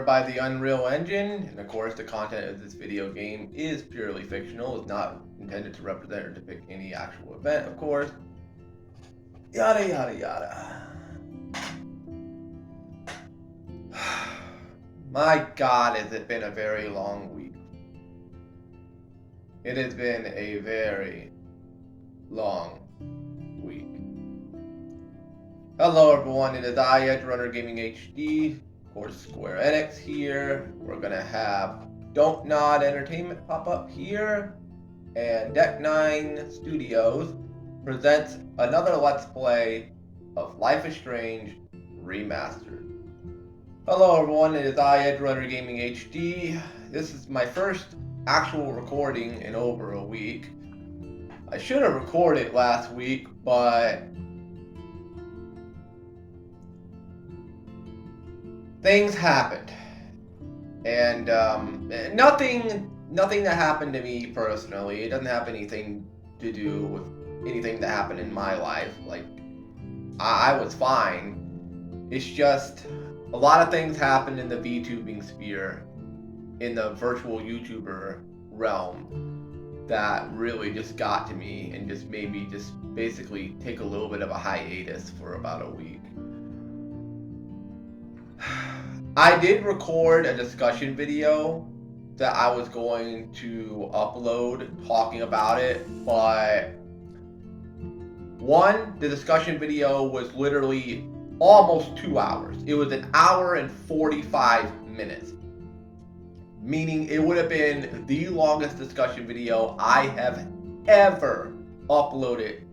powered by the Unreal Engine, and of course the content of this video game is purely fictional. It's not intended to represent or depict any actual event, of course. Yada yada yada. My God, has it been a very long week. It has been a very long week. Hello everyone, it is I, Edgerunner Gaming HD, of course Square Enix here. We're gonna have Don't Nod Entertainment pop up here, and Deck 9 Studios presents another Let's Play of Life is Strange Remastered. Hello everyone, it is I, Edgerunner Gaming HD. This is my first actual recording in over a week. I should have recorded last week, but things happened, and nothing that happened to me personally. It doesn't have anything to do with anything that happened in my life. Like, I was fine. It's just a lot of things happened in the VTubing sphere, in the virtual YouTuber realm, that really just got to me and just made me just basically take a little bit of a hiatus for about a week. I did record a discussion video that I was going to upload talking about it, but one, the discussion video was literally almost 2 hours. It was 1 hour and 45 minutes. Meaning it would have been the longest discussion video I have ever uploaded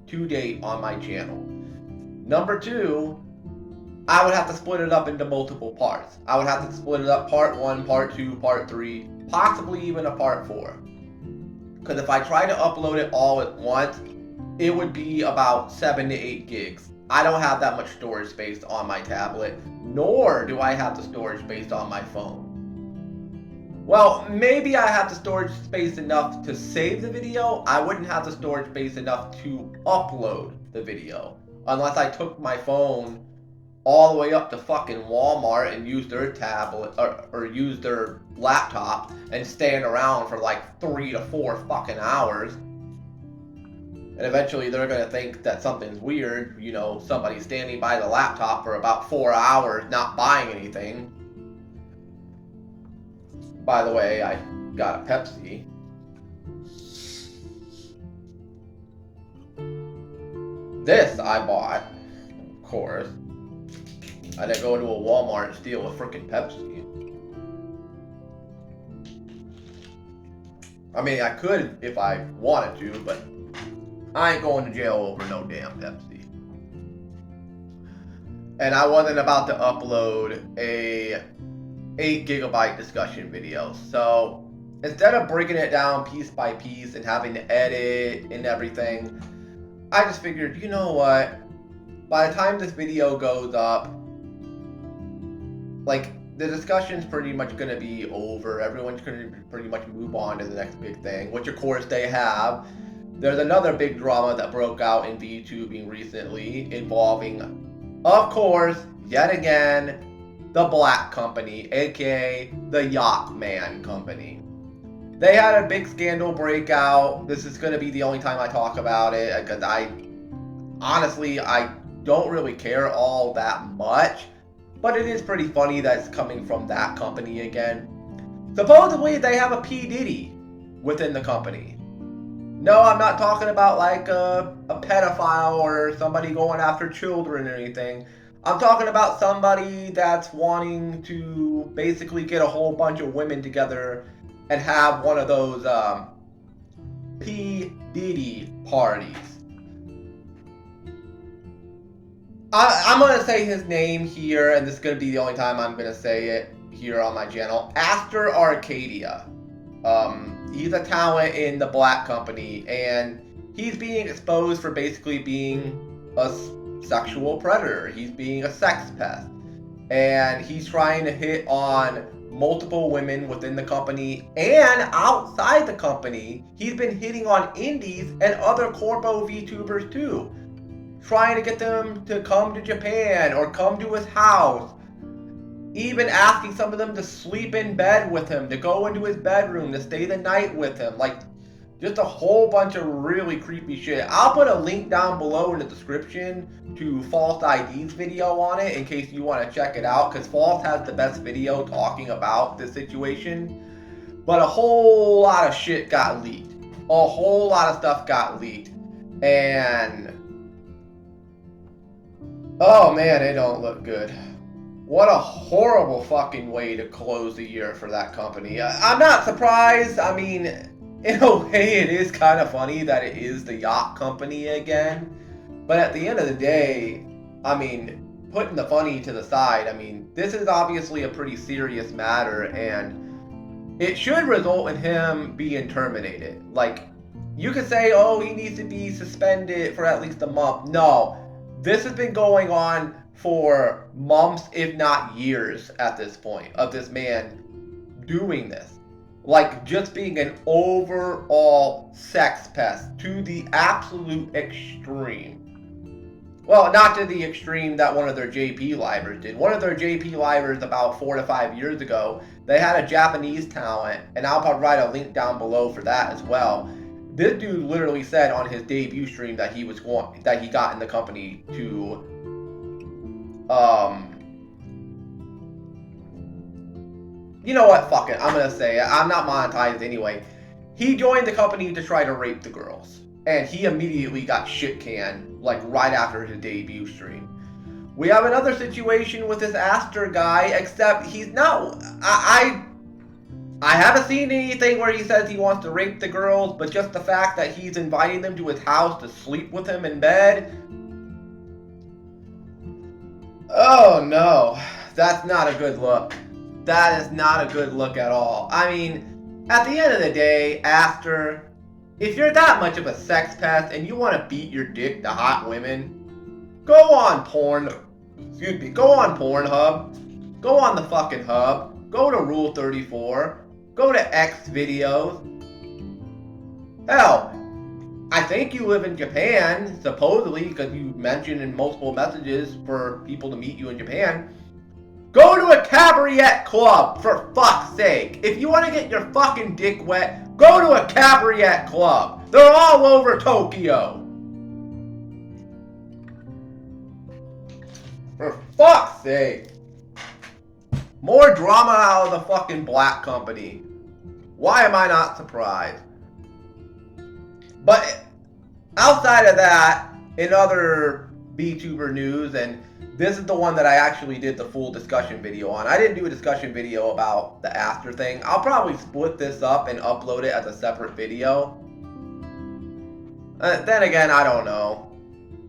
to date on my channel. Number two, I would have to split it up into multiple parts. I would have to split it up part 1, part 2, part 3, possibly even a part 4. Because if I try to upload it all at once, it would be about 7 to 8 gigs. I don't have that much storage space on my tablet, nor do I have the storage space on my phone. Well, maybe I have the storage space enough to save the video. I wouldn't have the storage space enough to upload the video. Unless I took my phone all the way up to fucking Walmart and used their tablet, or used their laptop and stand around for like 3 to 4 fucking hours. And eventually they're gonna think that something's weird, you know, somebody standing by the laptop for about 4 hours not buying anything. By the way, I got a Pepsi. This I bought, of course. I didn't go into a Walmart and steal a frickin' Pepsi. I mean, I could if I wanted to, but I ain't going to jail over no damn Pepsi. And I wasn't about to upload a 8 gigabyte discussion video. So instead of breaking it down piece by piece and having to edit and everything, I just figured, you know what? By the time this video goes up, like, the discussion's pretty much going to be over. Everyone's going to pretty much move on to the next big thing, which of course they have. There's another big drama that broke out in VTubing recently involving, of course, yet again, the Black Company, aka the Yacht Man Company. They had a big scandal breakout. This is going to be the only time I talk about it, because honestly, I don't really care all that much. But it is pretty funny that it's coming from that company again. Supposedly, they have a P. Diddy within the company. No, I'm not talking about like a pedophile or somebody going after children or anything. I'm talking about somebody that's wanting to basically get a whole bunch of women together and have one of those P. Diddy parties. I'm going to say his name here, and this is going to be the only time I'm going to say it here on my channel. Aster Arcadia. He's a talent in the Black Company, and he's being exposed for basically being a sexual predator. He's being a sex pest. And he's trying to hit on multiple women within the company and outside the company. He's been hitting on indies and other corpo VTubers too, trying to get them to come to Japan or come to his house. even asking some of them to sleep in bed with him, to go into his bedroom, to stay the night with him. Like, just a whole bunch of really creepy shit. I'll put a link down below in the description to False ID's video on it in case you want to check it out, because False has the best video talking about this situation. But a whole lot of shit got leaked. A whole lot of stuff got leaked. And oh man, it don't look good. What a horrible fucking way to close the year for that company. I'm not surprised. I mean, in a way, it is kind of funny that it is the yacht company again. But at the end of the day, I mean, putting the funny to the side, I mean, this is obviously a pretty serious matter, and it should result in him being terminated. Like, you could say, oh, he needs to be suspended for at least a month. No, this has been going on for months, if not years, at this point, of this man doing this. Like, just being an overall sex pest to the absolute extreme. Well, not to the extreme that one of their JP livers did. One of their JP livers about 4 to 5 years ago, they had a Japanese talent, and I'll probably write a link down below for that as well. This dude literally said on his debut stream that he got in the company to you know what, fuck it, I'm gonna say it. I'm not monetized anyway. He joined the company to try to rape the girls, and he immediately got shit canned, like right after his debut stream. We have another situation with this Aster guy, except he's not, I haven't seen anything where he says he wants to rape the girls, but just the fact that he's inviting them to his house to sleep with him in bed. Oh no, that's not a good look. That is not a good look at all. I mean, at the end of the day, Aster, if you're that much of a sex pest and you want to beat your dick to hot women, go on Pornhub, go on the fucking hub, go to Rule 34, go to X videos. Hell, I think you live in Japan, supposedly, because you mentioned in multiple messages for people to meet you in Japan. Go to a cabaret club, for fuck's sake. If you want to get your fucking dick wet, go to a cabaret club. They're all over Tokyo. For fuck's sake. More drama out of the fucking black company. Why am I not surprised? But outside of that, in other VTuber news, and this is the one that I actually did the full discussion video on. I didn't do a discussion video about the Aster thing. I'll probably split this up and upload it as a separate video. Then again, I don't know.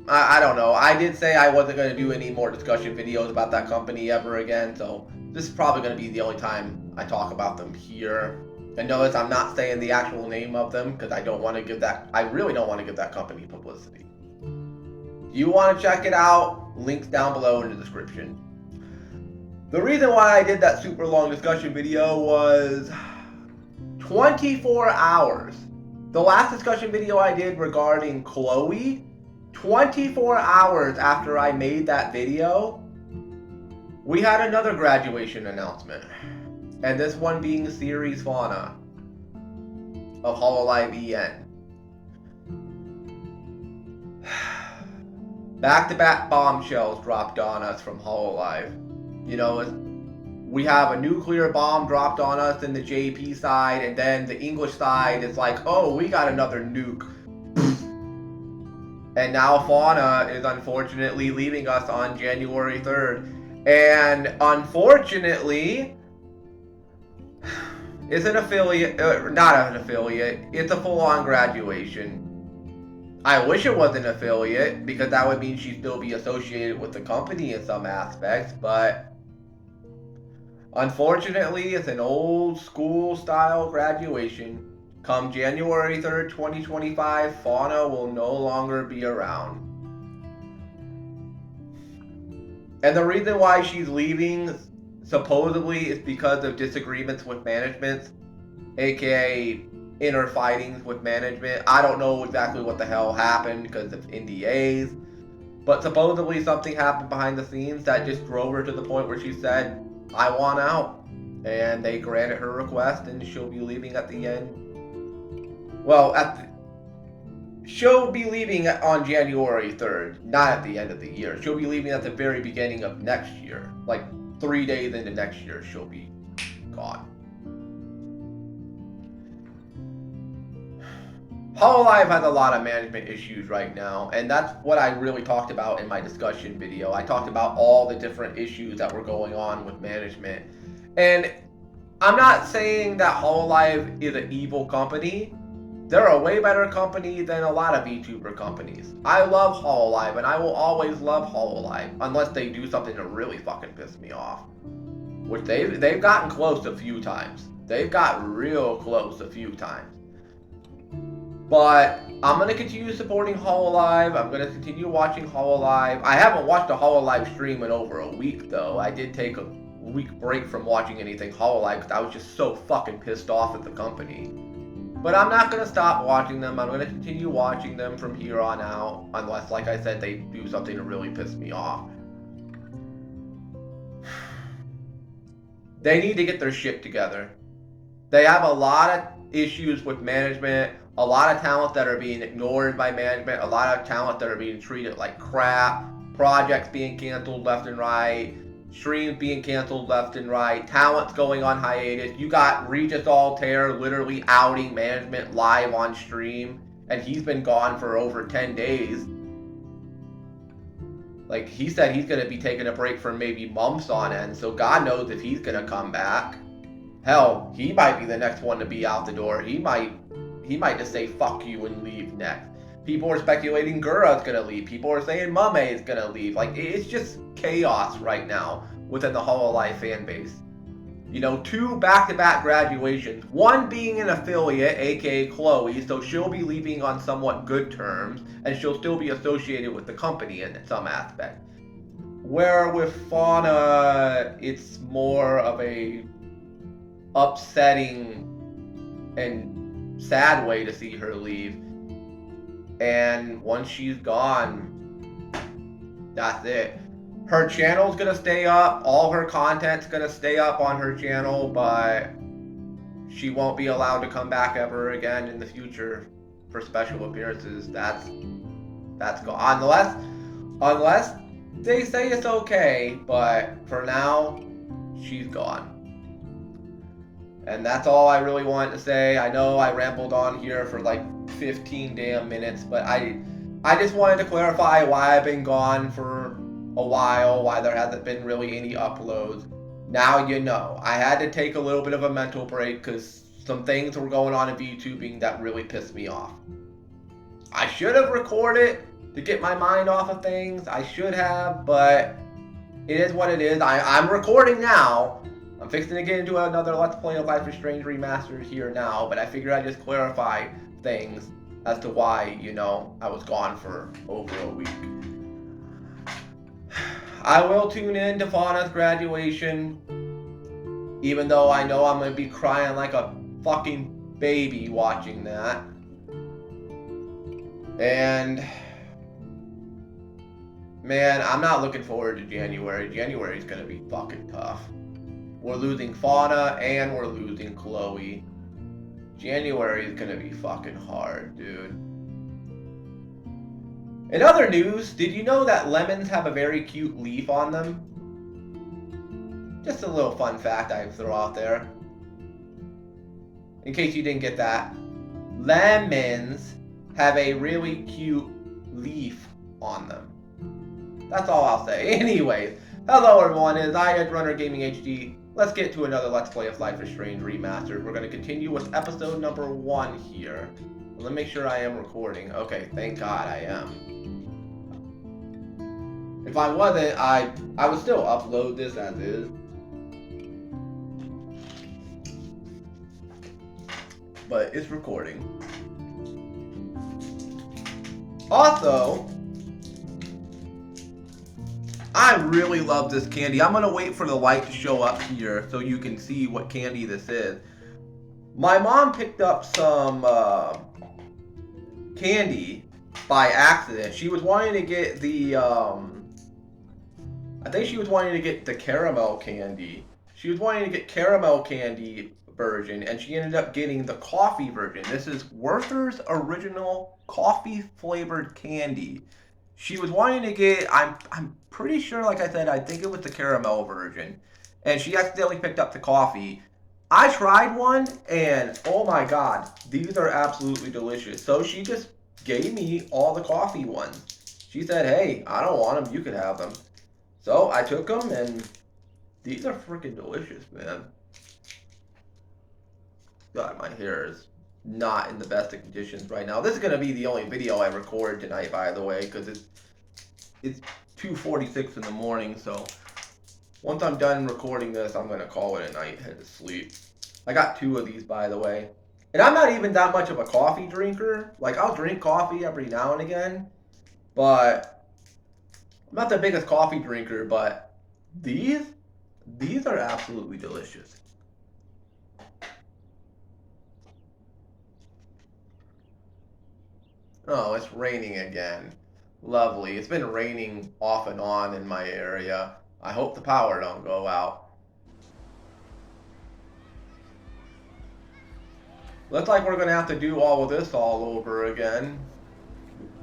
I don't know. I did say I wasn't going to do any more discussion videos about that company ever again, so this is probably going to be the only time I talk about them here. And notice I'm not saying the actual name of them because I really don't want to give that company publicity. If you want to check it out, links down below in the description. The reason why I did that super long discussion video was 24 hours. The last discussion video I did regarding Chloe, 24 hours after I made that video, we had another graduation announcement. And this one being Series Fauna of Hololive EN. Back-to-back bombshells dropped on us from Hololive. You know, we have a nuclear bomb dropped on us in the JP side, and then the English side is like, oh, we got another nuke. And now Fauna is unfortunately leaving us on January 3rd. And unfortunately, it's an affiliate, not an affiliate, it's a full-on graduation. I wish it was an affiliate, because that would mean she'd still be associated with the company in some aspects, but unfortunately, it's an old school style graduation. Come January 3rd, 2025, Fauna will no longer be around. And the reason why she's leaving, supposedly, is because of disagreements with management, aka inner fightings with management. I don't know exactly what the hell happened because of NDAs, but supposedly something happened behind the scenes that just drove her to the point where she said, I want out. And they granted her request, and she'll be leaving at the end. Well, she'll be leaving on January 3rd, not at the end of the year. She'll be leaving at the very beginning of next year. Like 3 days into next year, she'll be gone. Hololive has a lot of management issues right now, and that's what I really talked about in my discussion video. I talked about all the different issues that were going on with management. And I'm not saying that Hololive is an evil company. They're a way better company than a lot of VTuber companies. I love Hololive, and I will always love Hololive, unless they do something to really fucking piss me off. Which they've gotten close a few times. They've got real close a few times. But I'm going to continue supporting Hololive. I'm going to continue watching Hololive. I haven't watched a Hololive stream in over a week, though. I did take a week break from watching anything Hololive because I was just so fucking pissed off at the company. But I'm not going to stop watching them. I'm going to continue watching them from here on out. Unless, like I said, they do something to really piss me off. They need to get their shit together. They have a lot of issues with management. A lot of talent that are being ignored by management, a lot of talent that are being treated like crap, projects being canceled left and right, streams being canceled left and right, talents going on hiatus. You got Regis Altair literally outing management live on stream, and he's been gone for over 10 days. Like, he said he's going to be taking a break for maybe months on end, so God knows if he's going to come back. Hell, he might be the next one to be out the door. He might just say fuck you and leave next. People are speculating Gura's gonna leave. People are saying Mame is gonna leave. Like, it's just chaos right now within the Hololive fan base. You know, 2 back-to-back graduations. One being an affiliate, aka Chloe, so she'll be leaving on somewhat good terms, and she'll still be associated with the company in some aspect. Where with Fauna, it's more of a upsetting and sad way to see her leave. And once she's gone, that's it. Her channel's gonna stay up, all her content's gonna stay up on her channel, but she won't be allowed to come back ever again in the future for special appearances. That's gone. Unless they say it's okay, but for now, she's gone. And that's all I really wanted to say. I know I rambled on here for like 15 damn minutes, but I just wanted to clarify why I've been gone for a while, why there hasn't been really any uploads. Now you know. I had to take a little bit of a mental break because some things were going on in VTubing that really pissed me off. I should have recorded to get my mind off of things. I should have, but it is what it is. I'm recording now. I'm fixing to get into another Let's Play of Life is Strange Remastered here now, but I figured I'd just clarify things as to why, you know, I was gone for over a week. I will tune in to Fauna's graduation, even though I know I'm going to be crying like a fucking baby watching that. And man, I'm not looking forward to January. January's going to be fucking tough. We're losing Fauna and we're losing Chloe. January is gonna be fucking hard, dude. In other news, did you know that lemons have a very cute leaf on them? Just a little fun fact I throw out there. In case you didn't get that. Lemons have a really cute leaf on them. That's all I'll say. Anyways, hello everyone, it is I, Edrunner Gaming HD. Let's get to another Let's Play of Life is Strange Remastered. We're going to continue with episode number 1 here. Let me make sure I am recording. Okay, thank God I am. If I wasn't, I would still upload this as is. But it's recording. Also, I really love this candy. I'm going to wait for the light to show up here so you can see what candy this is. My mom picked up some candy by accident. She was wanting to get the, I think she was wanting to get the caramel candy. She was wanting to get caramel candy version, and she ended up getting the coffee version. This is Werther's original coffee flavored candy. She was wanting to get, I'm pretty sure, like I said, I think it was the caramel version, and she accidentally picked up the coffee. I tried one, and oh my god, these are absolutely delicious. So she just gave me all the coffee ones. She said, hey, I don't want them, you can have them. So I took them, and these are freaking delicious, man. God, my hair is not in the best of conditions right now. This is going to be the only video I record tonight, by the way, because it's 2:46 in the morning, so once I'm done recording this, I'm going to call it a night, head to sleep. I got 2 of these, by the way. And I'm not even that much of a coffee drinker. Like, I'll drink coffee every now and again, but I'm not the biggest coffee drinker, but these are absolutely delicious. Oh, it's raining again. Lovely. It's been raining off and on in my area. I hope the power don't go out. Looks like we're gonna have to do all of this all over again.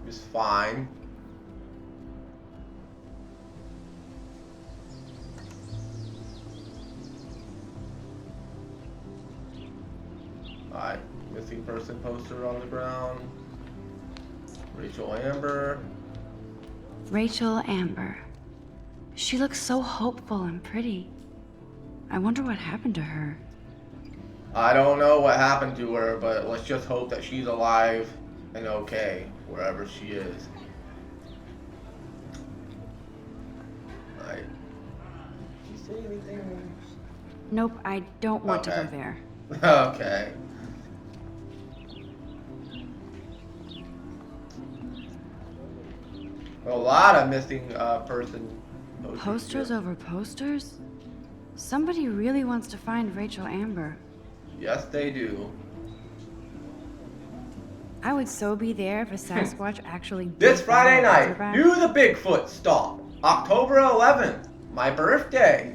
It's fine. Alright, missing person poster on the ground. Rachel Amber. Rachel Amber. She looks so hopeful and pretty. I wonder what happened to her. I don't know what happened to her, but let's just hope that she's alive and okay, wherever she is. Alright. Did you say anything? Nope, I don't want to go there. Okay. A lot of missing person Posters over posters? Somebody really wants to find Rachel Amber. Yes, they do. I would so be there if a Sasquatch actually This did Friday find night, Razorback. do the Bigfoot Stomp. October 11th, my birthday.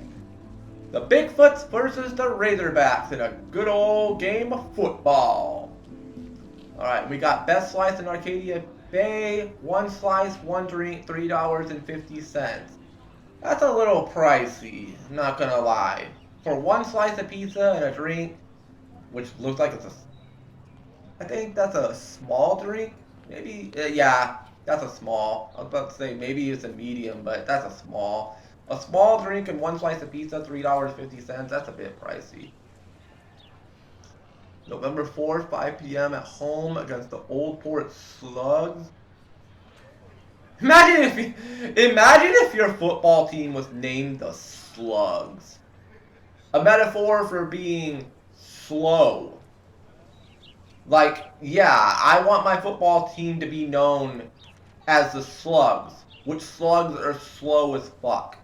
The Bigfoots versus the Razorbacks in a good old game of football. Alright, we got Best Slice in Arcadia Bay. 1 slice, 1 drink, $3.50. That's a little pricey, not gonna lie. For 1 slice of pizza and a drink, which looks like it's I think that's a small drink. Maybe, yeah, that's a small. I was about to say maybe it's a medium, but that's a small. A small drink and 1 slice of pizza, $3.50. That's a bit pricey. November 4th, 5 p.m. at home against the Old Port Slugs. Imagine if your football team was named the Slugs. A metaphor for being slow. Like, yeah, I want my football team to be known as the Slugs, which slugs are slow as fuck.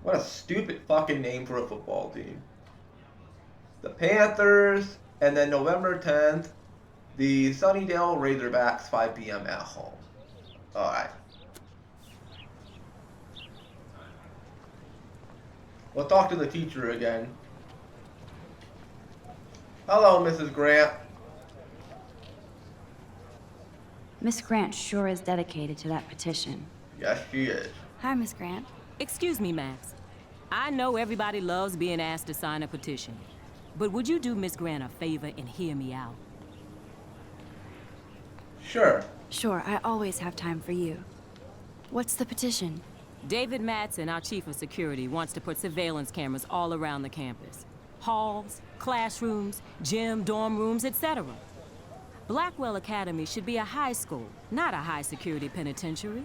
What a stupid fucking name for a football team. The Panthers, and then November 10th, the Sunnydale Razorbacks, 5 p.m. at home. Alright. We'll talk to the teacher again. Hello, Mrs. Grant. Miss Grant sure is dedicated to that petition. Yes, she is. Hi, Miss Grant. Excuse me, Max. I know everybody loves being asked to sign a petition, but would you do Miss Grant a favor and hear me out? Sure. Sure, I always have time for you. What's the petition? David Madsen, our chief of security, wants to put surveillance cameras all around the campus. Halls, classrooms, gym, dorm rooms, etc. Blackwell Academy should be a high school, not a high-security penitentiary.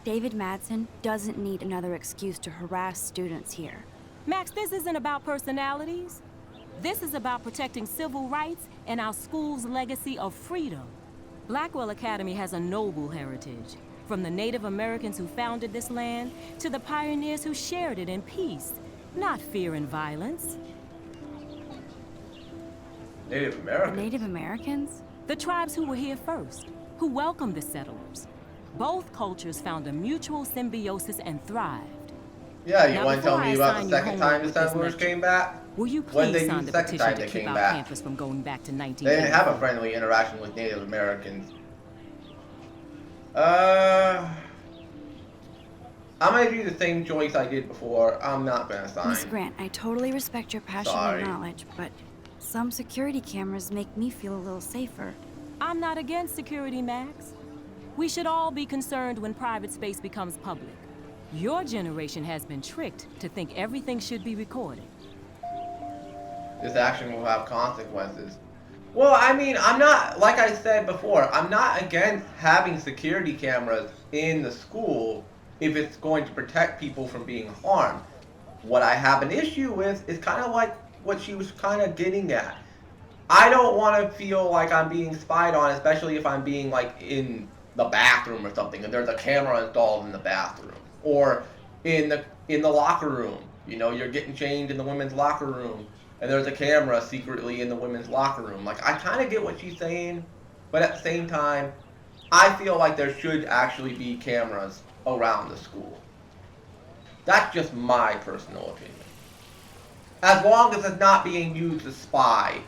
David Madsen doesn't need another excuse to harass students here. Max, this isn't about personalities. This is about protecting civil rights and our school's legacy of freedom. Blackwell Academy has a noble heritage, from the Native Americans who founded this land to the pioneers who shared it in peace, not fear and violence. Native Americans? The Native Americans? The tribes who were here first, who welcomed the settlers. Both cultures found a mutual symbiosis and thrived. Yeah, you Now, want to tell before me I about the assign you second time homework the with this settlers lecture, came back? Will you When please they sign do the the second petition time to they keep came our back? campus from going back to They 1980? didn't have a friendly interaction with Native Americans. I'm gonna do the same choice I did before. I'm not gonna sign. Miss Grant, I totally respect your passion Sorry. and knowledge, but some security cameras make me feel a little safer. I'm not against security, Max. We should all be concerned when private space becomes public. Your generation has been tricked to think everything should be recorded. This action will have consequences. Well, I mean, I'm not, like I said before, I'm not against having security cameras in the school if it's going to protect people from being harmed. What I have an issue with is kind of like what she was kind of getting at. I don't want to feel like I'm being spied on, especially if I'm being like in the bathroom or something and there's a camera installed in the bathroom, or in the locker room. You know, you're getting changed in the women's locker room and there's a camera secretly in the women's locker room. Like, I kind of get what she's saying, but at the same time, I feel like there should actually be cameras around the school. That's just my personal opinion. As long as it's not being used to spy.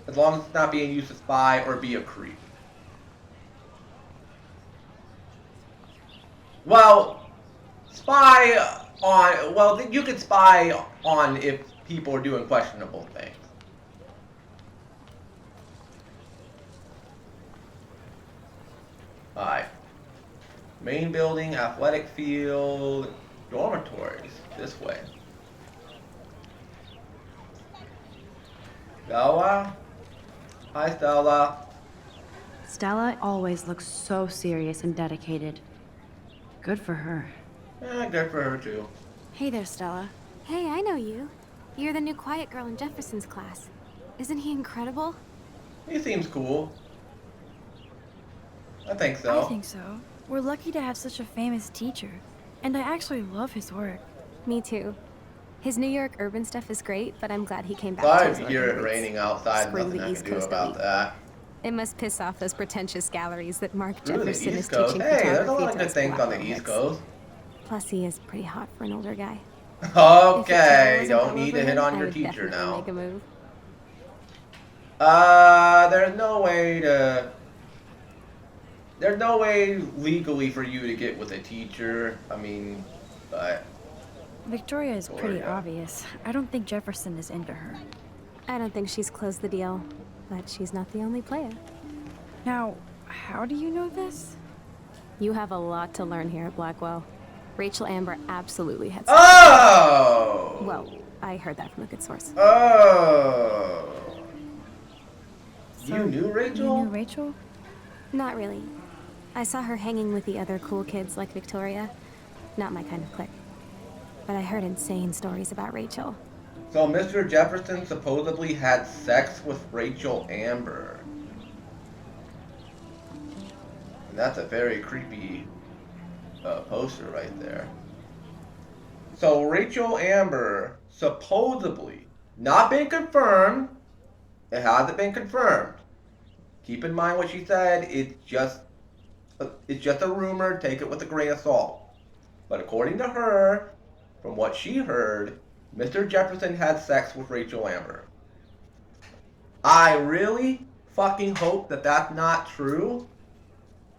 As long as it's not being used to spy or be a creep. Well, you could spy on if people are doing questionable things. Alright. Main building, athletic field, dormitories. This way. Stella? Hi, Stella. Stella always looks so serious and dedicated. Good for her. Good for her, too. Hey there, Stella. Hey, I know you. You're the new quiet girl in Jefferson's class. Isn't he incredible? He seems cool. I think so. I think so. We're lucky to have such a famous teacher. And I actually love his work. Me too. His New York urban stuff is great, but I'm glad he came back Sorry to if his you hear it urban roots. raining outside. Screw Nothing the I East can do Coast about elite. that. It must piss off those pretentious galleries that Mark Ooh, the Jefferson is East Coast. teaching Hey, there's a photography lot of to good us things on the Blackwell East hicks. Coast. Plus, he is pretty hot for an older guy. Okay, If don't the need to wasn't hit over on him, your I would teacher definitely now. Make a move. There's no way legally for you to get with a teacher. I mean, but Victoria is pretty Victoria. obvious. I don't think Jefferson is into her. I don't think she's closed the deal, but she's not the only player. Now, how do you know this? You have a lot to learn here at Blackwell. Rachel Amber absolutely had. Oh! Well, I heard that from a good source. Oh! So, You knew Rachel? You knew Rachel? Not really. I saw her hanging with the other cool kids like Victoria. Not my kind of clique. But I heard insane stories about Rachel. So Mr. Jefferson supposedly had sex with Rachel Amber. And that's a very creepy poster right there. So Rachel Amber supposedly, not been confirmed, it hasn't been confirmed. Keep in mind what she said, it's just a rumor, take it with a grain of salt. But according to her, from what she heard, Mr. Jefferson had sex with Rachel Amber. I really fucking hope that that's not true.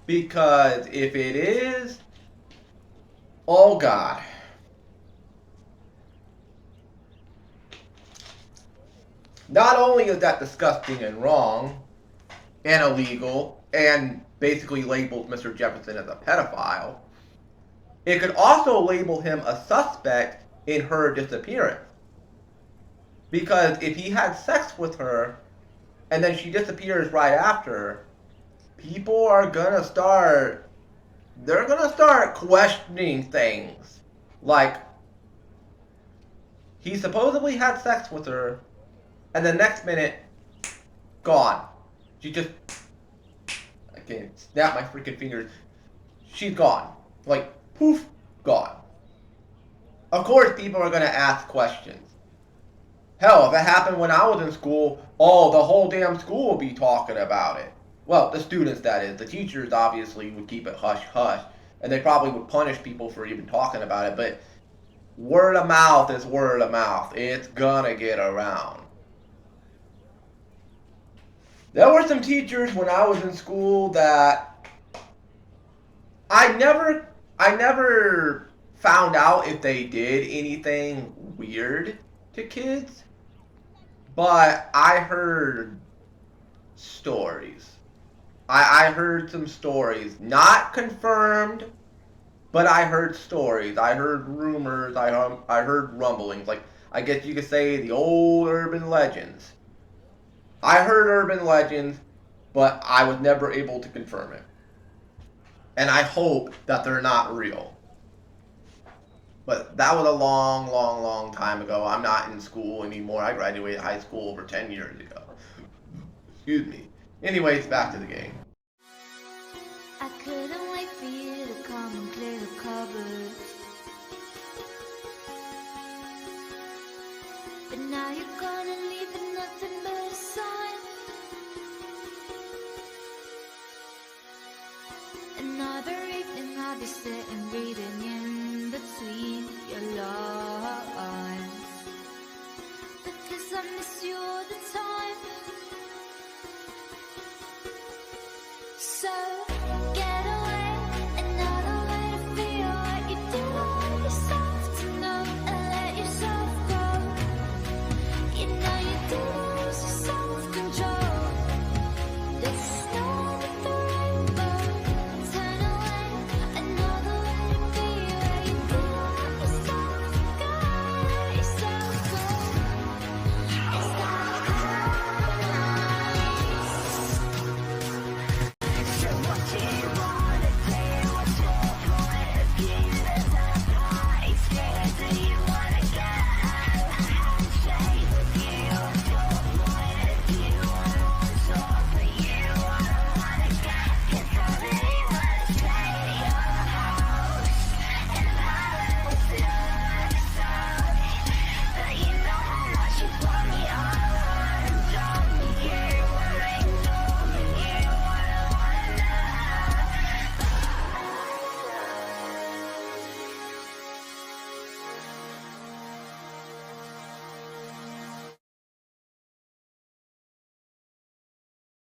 Because if it is, oh God. Not only is that disgusting and wrong, and illegal, and basically labels Mr. Jefferson as a pedophile, it could also label him a suspect in her disappearance. Because if he had sex with her, and then she disappears right after, people are gonna start, they're gonna start questioning things. Like, he supposedly had sex with her, and the next minute, gone. She just, I can't snap my freaking fingers. She's gone. Like, poof, gone. Of course, people are gonna ask questions. Hell, if it happened when I was in school, oh, the whole damn school will be talking about it. Well, the students, that is. The teachers obviously would keep it hush hush, and they probably would punish people for even talking about it, but word of mouth is word of mouth. It's gonna get around. There were some teachers when I was in school that I never found out if they did anything weird to kids, but I heard stories. I heard some stories, not confirmed, but I heard stories. I heard rumors. I heard rumblings. Like, I guess you could say the old urban legends. I heard urban legends, but I was never able to confirm it. And I hope that they're not real. But that was a long, long, long time ago. I'm not in school anymore. I graduated high school over 10 years ago. Excuse me. Anyways, back to the game. I couldn't wait for you to come and clear the cupboard. But now you're gonna leave with nothing but a sign. Another evening I'll be sitting reading in between your lines, because I miss you all the time. So